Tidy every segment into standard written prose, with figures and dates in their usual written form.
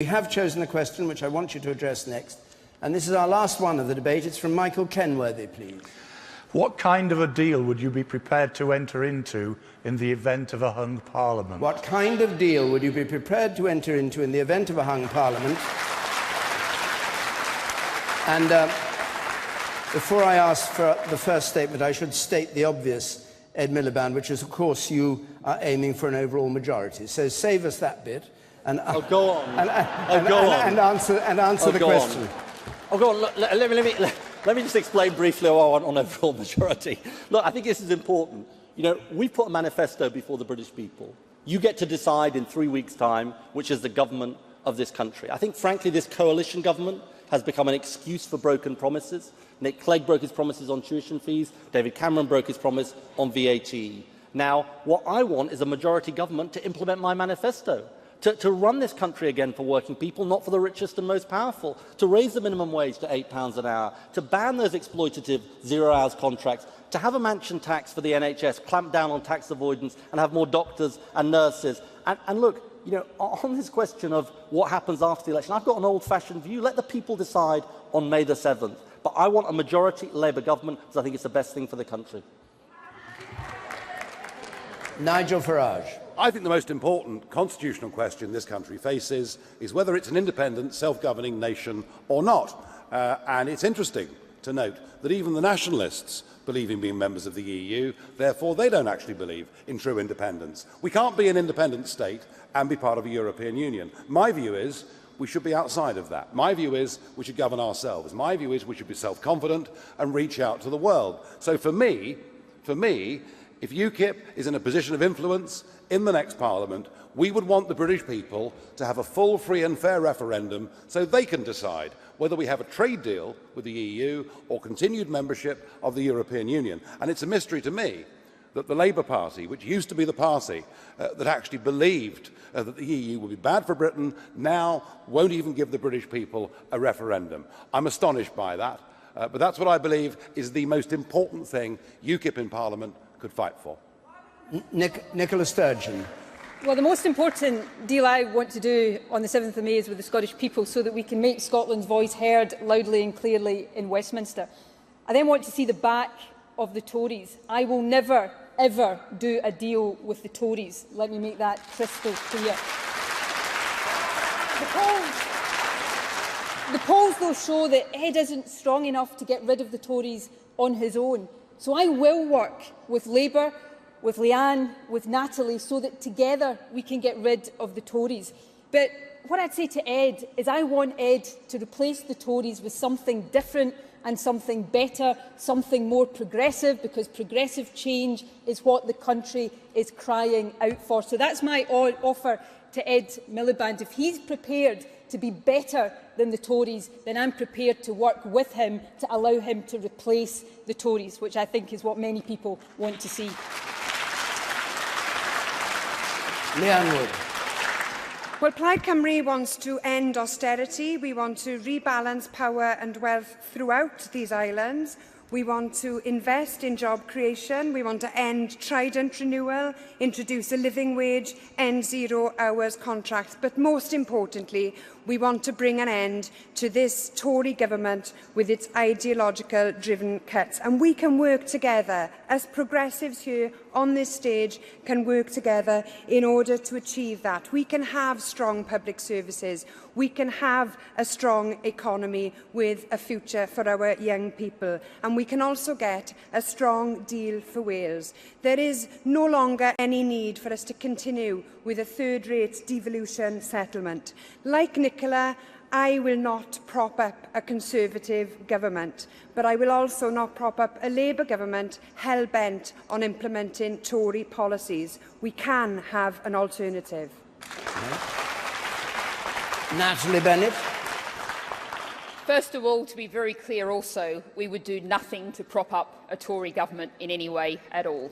We have chosen a question which I want you to address next, and this is our last one of the debate. It's from Michael Kenworthy, please. What kind of a deal would you be prepared to enter into in the event of a hung parliament? What kind of deal would you be prepared to enter into in the event of a hung parliament? And before I ask for the first statement, I should state the obvious, Ed Miliband, which is, of course, you are aiming for an overall majority. So save us that bit. And, go on. And answer the question. Go on. Let me just explain briefly what I want on overall majority. Look, I think this is important. You know, we've put a manifesto before the British people. You get to decide in 3 weeks' time which is the government of this country. I think, frankly, this coalition government has become an excuse for broken promises. Nick Clegg broke his promises on tuition fees. David Cameron broke his promise on VAT. Now, what I want is a majority government to implement my manifesto. To run this country again for working people, not for the richest and most powerful, to raise the minimum wage to £8 an hour, to ban those exploitative zero-hours contracts, to have a mansion tax for the NHS, clamp down on tax avoidance and have more doctors and nurses. And look, you know, on this question of what happens after the election, I've got an old-fashioned view. Let the people decide on May the 7th. But I want a majority Labour government because I think it's the best thing for the country. Nigel Farage. I think the most important constitutional question this country faces is whether it's an independent, self-governing nation or not. And it's interesting to note that even the nationalists believe in being members of the EU, therefore they don't actually believe in true independence. We can't be an independent state and be part of a European Union. My view is we should be outside of that. My view is we should govern ourselves. My view is we should be self-confident and reach out to the world. So for me, if UKIP is in a position of influence in the next Parliament, we would want the British people to have a full, free and fair referendum so they can decide whether we have a trade deal with the EU or continued membership of the European Union. And it's a mystery to me that the Labour Party, which used to be the party that actually believed that the EU would be bad for Britain, now won't even give the British people a referendum. I'm astonished by that, but that's what I believe is the most important thing UKIP in Parliament could fight for. Nicola Sturgeon. Well, the most important deal I want to do on the 7th of May is with the Scottish people so that we can make Scotland's voice heard loudly and clearly in Westminster. I then want to see the back of the Tories. I will never, ever do a deal with the Tories. Let me make that crystal clear. The polls, though, show that Ed isn't strong enough to get rid of the Tories on his own. So I will work with Labour, with Leanne, with Natalie, so that together we can get rid of the Tories. But what I'd say to Ed is I want Ed to replace the Tories with something different and something better, something more progressive, because progressive change is what the country is crying out for. So that's my offer to Ed Miliband. If he's prepared to be better than the Tories, then I'm prepared to work with him to allow him to replace the Tories, which I think is what many people want to see. Leanne Wood. Well, Plaid Cymru wants to end austerity. We want to rebalance power and wealth throughout these islands. We want to invest in job creation. We want to end Trident renewal, introduce a living wage, end zero-hours contracts. But most importantly, we want to bring an end to this Tory government with its ideological-driven cuts. And we can work together, as progressives here on this stage can work together in order to achieve that. We can have strong public services. We can have a strong economy with a future for our young people. And we can also get a strong deal for Wales. There is no longer any need for us to continue with a third-rate devolution settlement. Like Nicola, I will not prop up a Conservative government, but I will also not prop up a Labour government hell-bent on implementing Tory policies. We can have an alternative. Natalie Bennett. First of all, to be very clear also, we would do nothing to prop up a Tory government in any way at all.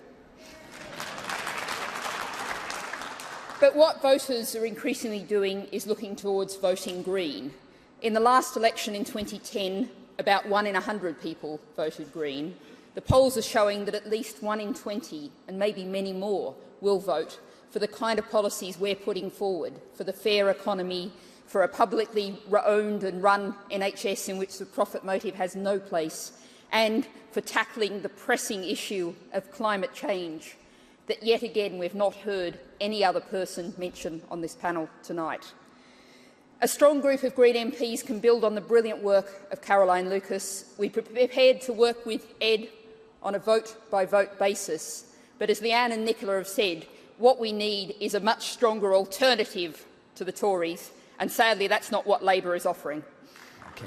But what voters are increasingly doing is looking towards voting Green. In the last election in 2010, about 1 in 100 people voted Green. The polls are showing that at least 1 in 20, and maybe many more, will vote for the kind of policies we're putting forward, for the fair economy, for a publicly owned and run NHS in which the profit motive has no place, and for tackling the pressing issue of climate change that yet again we've not heard any other person mention on this panel tonight. A strong group of Green MPs can build on the brilliant work of Caroline Lucas. We're prepared to work with Ed on a vote-by-vote basis, but as Leanne and Nicola have said, what we need is a much stronger alternative to the Tories, and sadly that's not what Labour is offering. Okay.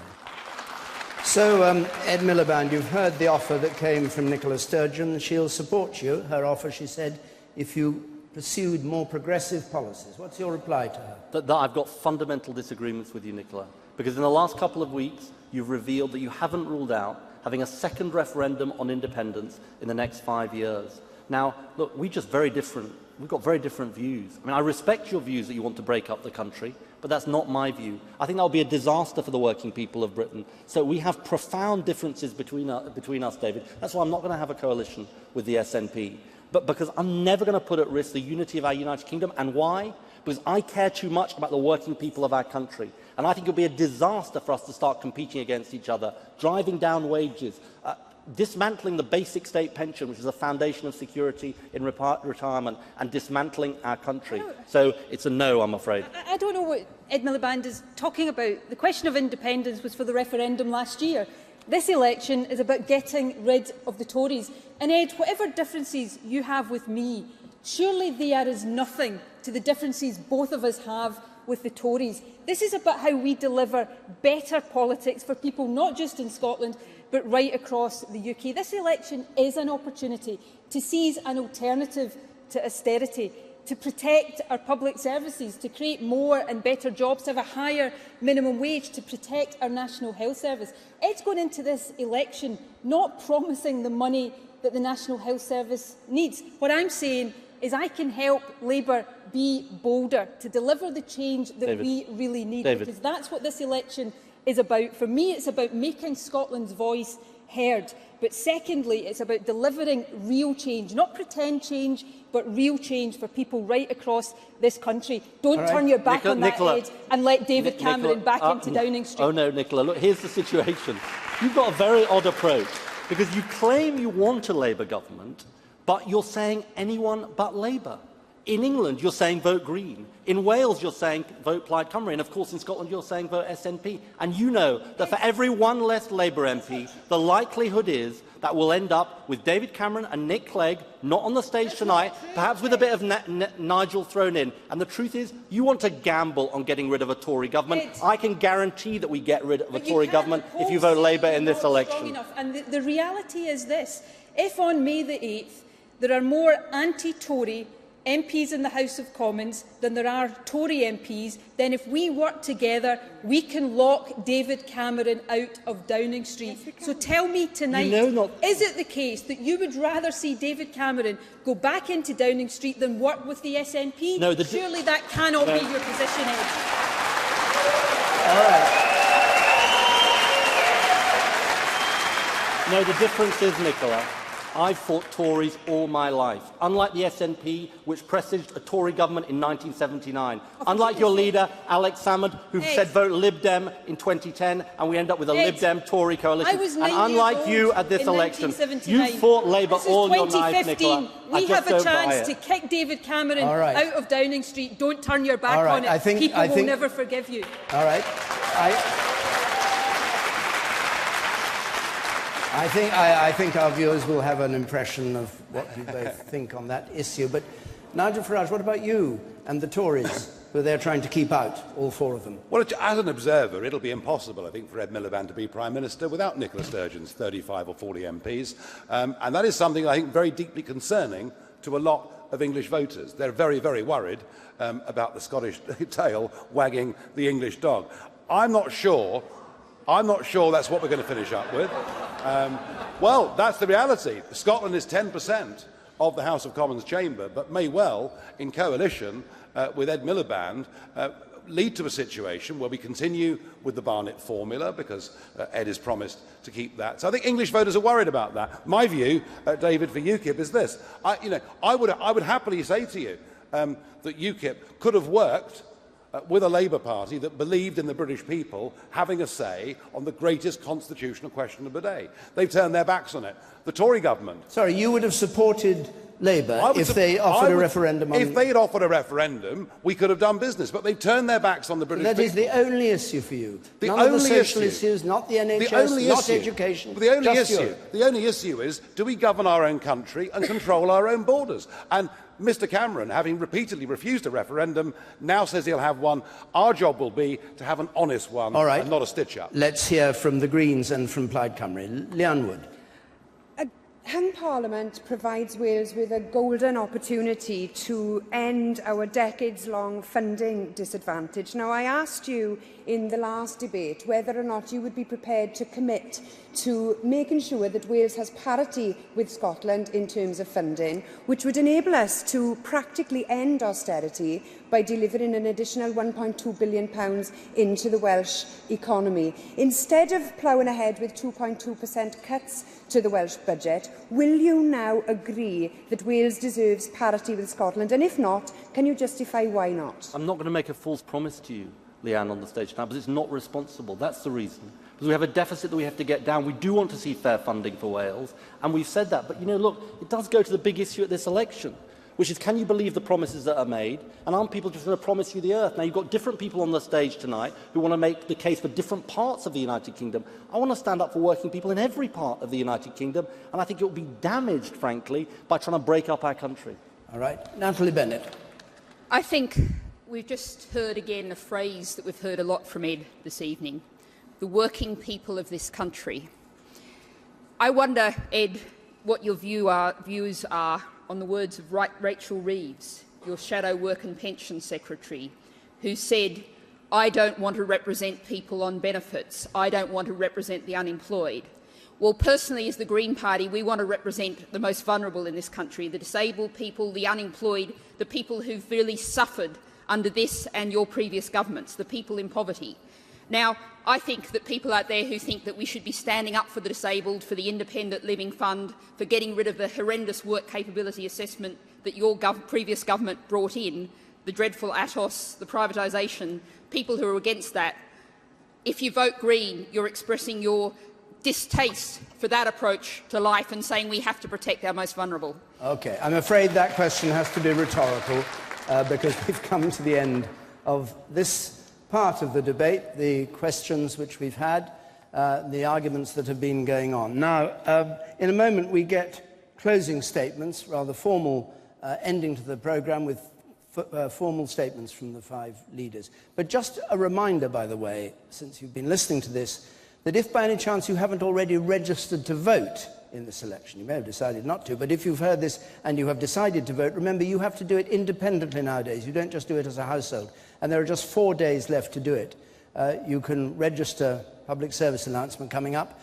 So, Ed Miliband, you've heard the offer that came from Nicola Sturgeon. She'll support you, her offer, she said, if you pursued more progressive policies. What's your reply to her? That I've got fundamental disagreements with you, Nicola, because in the last couple of weeks you've revealed that you haven't ruled out having a second referendum on independence in the next 5 years. Now, look, we've got very different views. I mean, I respect your views that you want to break up the country, but that's not my view. I think that will be a disaster for the working people of Britain. So we have profound differences between us, David. That's why I'm not going to have a coalition with the SNP. But because I'm never going to put at risk the unity of our United Kingdom. And why? Because I care too much about the working people of our country. And I think it would be a disaster for us to start competing against each other, driving down wages, dismantling the basic state pension, which is a foundation of security in retirement, and dismantling our country. So it's a no, I'm afraid. I don't know what Ed Miliband is talking about. The question of independence was for the referendum last year. This election is about getting rid of the Tories. And Ed, whatever differences you have with me, surely they are as nothing to the differences both of us have with the Tories. This is about how we deliver better politics for people, not just in Scotland, but right across the UK. This election is an opportunity to seize an alternative to austerity, to protect our public services, to create more and better jobs, to have a higher minimum wage, to protect our National Health Service. Ed's going into this election not promising the money that the National Health Service needs. What I'm saying is I can help Labour be bolder to deliver the change that we really need, because that's what this election is about. For me, it's about making Scotland's voice heard. But secondly, it's about delivering real change, not pretend change, but real change for people right across this country. Don't turn your back on that, Ed, and let David Cameron back into Downing Street. Oh no, Nicola, look, here's the situation. You've got a very odd approach, because you claim you want a Labour government, but you're saying anyone but Labour. In England, you're saying vote Green. In Wales, you're saying vote Plaid Cymru. And, of course, in Scotland, you're saying vote SNP. And you know that for every one less Labour MP, the likelihood is that we'll end up with David Cameron and Nick Clegg, not on the stage tonight, perhaps with a bit of Nigel thrown in. And the truth is, you want to gamble on getting rid of a Tory government. I can guarantee that we get rid of a Tory government if you vote Labour in this election. And the reality is this. If on May the 8th there are more anti-Tory MPs in the House of Commons than there are Tory MPs, then if we work together, we can lock David Cameron out of Downing Street. So tell me tonight, is it the case that you would rather see David Cameron go back into Downing Street than work with the SNP? No, surely that cannot be your position, Ed. All right. No, the difference is, Nicola, I've fought Tories all my life, unlike the SNP, which presaged a Tory government in 1979. Unlike your leader, Alex Salmond, who said vote Lib Dem in 2010, and we end up with a Lib Dem-Tory coalition. And unlike you at this election, you fought Labour all your life, Nicola. We have a chance to kick David Cameron out of Downing Street. Don't turn your back on it. People will never forgive you. All right. I think our viewers will have an impression of what you both think on that issue. But Nigel Farage, what about you and the Tories, who they're trying to keep out, all four of them? Well, as an observer, it'll be impossible, I think, for Ed Miliband to be Prime Minister without Nicola Sturgeon's 35 or 40 MPs. And that is something, I think, very deeply concerning to a lot of English voters. They're very, very worried about the Scottish tail wagging the English dog. I'm not sure that's what we're going to finish up with. Well, that's the reality. Scotland is 10% of the House of Commons chamber, but may well, in coalition with Ed Miliband, lead to a situation where we continue with the Barnett formula, because Ed has promised to keep that. So I think English voters are worried about that. My view, David, for UKIP is this. I would happily say to you that UKIP could have worked with a Labour Party that believed in the British people having a say on the greatest constitutional question of the day. They've turned their backs on it. The Tory government... Sorry, you would have supported Labour if they offered a referendum on... If they had offered a referendum, we could have done business, but they've turned their backs on the British people. That is the only issue for you. None of the social issues, not the NHS, not education, just Europe. The only issue is, do we govern our own country and control our own borders? And Mr Cameron, having repeatedly refused a referendum, now says he'll have one. Our job will be to have an honest one, and not a stitch-up. Let's hear from the Greens and from Plaid Cymru. Leanne Wood. Hung Parliament provides Wales with a golden opportunity to end our decades-long funding disadvantage. Now, I asked you in the last debate whether or not you would be prepared to commit to making sure that Wales has parity with Scotland in terms of funding, which would enable us to practically end austerity by delivering an additional £1.2 billion into the Welsh economy. Instead of ploughing ahead with 2.2% cuts to the Welsh budget, will you now agree that Wales deserves parity with Scotland? And if not, can you justify why not? I'm not going to make a false promise to you, Leanne, on the stage now, because it's not responsible. That's the reason. Because we have a deficit that we have to get down. We do want to see fair funding for Wales, and we've said that. But, you know, look, it does go to the big issue at this election, which is, can you believe the promises that are made? And aren't people just going to promise you the earth? Now, you've got different people on the stage tonight who want to make the case for different parts of the United Kingdom. I want to stand up for working people in every part of the United Kingdom, and I think it will be damaged, frankly, by trying to break up our country. All right. Natalie Bennett. I think we've just heard again a phrase that we've heard a lot from Ed this evening: the working people of this country. I wonder, Ed, what your views are on the words of Rachel Reeves, your shadow work and pension secretary, who said, "I don't want to represent people on benefits. I don't want to represent the unemployed." Well, personally, as the Green Party, we want to represent the most vulnerable in this country, the disabled people, the unemployed, the people who've really suffered under this and your previous governments, the people in poverty. Now, I think that people out there who think that we should be standing up for the disabled, for the Independent Living Fund, for getting rid of the horrendous work capability assessment that your previous government brought in, the dreadful ATOS, the privatisation, people who are against that, if you vote Green, you're expressing your distaste for that approach to life and saying we have to protect our most vulnerable. OK, I'm afraid that question has to be rhetorical because we've come to the end of this part of the debate, the questions which we've had, the arguments that have been going on. Now, in a moment, we get closing statements, rather formal ending to the programme with formal statements from the five leaders. But just a reminder, by the way, since you've been listening to this, that if by any chance you haven't already registered to vote in this election, you may have decided not to, but if you've heard this and you have decided to vote, remember you have to do it independently nowadays. You don't just do it as a household. And there are just 4 days left to do it. You can register, public service announcement coming up,